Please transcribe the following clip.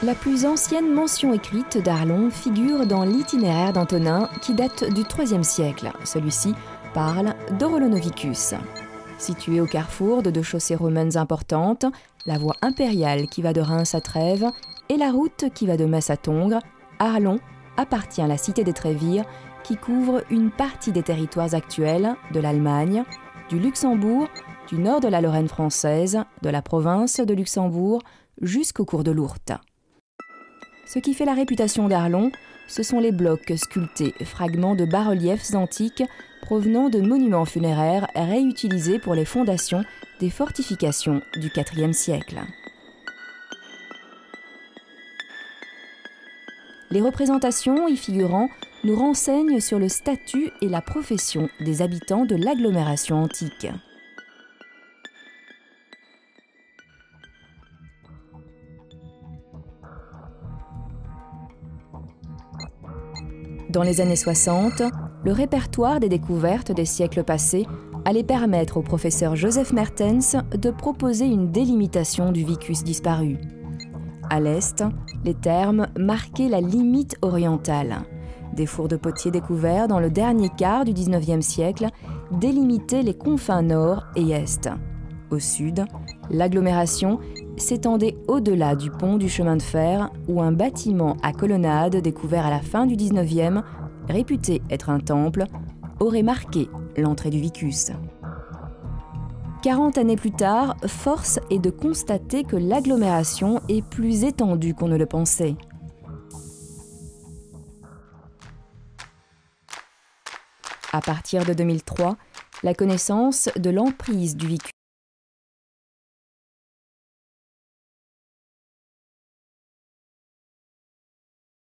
La plus ancienne mention écrite d'Arlon figure dans l'itinéraire d'Antonin qui date du IIIe siècle. Celui-ci parle d'Orolonovicus. Situé au carrefour de deux chaussées romaines importantes, la voie impériale qui va de Reims à Trèves et la route qui va de Metz à Tongres, Arlon appartient à la cité des Trévires qui couvre une partie des territoires actuels de l'Allemagne, du Luxembourg, du nord de la Lorraine française, de la province de Luxembourg jusqu'au cours de l'Ourthe. Ce qui fait la réputation d'Arlon, ce sont les blocs sculptés, fragments de bas-reliefs antiques provenant de monuments funéraires réutilisés pour les fondations des fortifications du IVe siècle. Les représentations y figurant nous renseignent sur le statut et la profession des habitants de l'agglomération antique. Dans les années 60, le répertoire des découvertes des siècles passés allait permettre au professeur Joseph Mertens de proposer une délimitation du vicus disparu. À l'est, les termes marquaient la limite orientale. Des fours de potier découverts dans le dernier quart du XIXe siècle délimitaient les confins nord et est. Au sud, l'agglomération s'étendait au-delà du pont du chemin de fer où un bâtiment à colonnade découvert à la fin du XIXe, réputé être un temple, aurait marqué l'entrée du vicus. 40 années plus tard, force est de constater que l'agglomération est plus étendue qu'on ne le pensait. À partir de 2003, la connaissance de l'emprise du vicus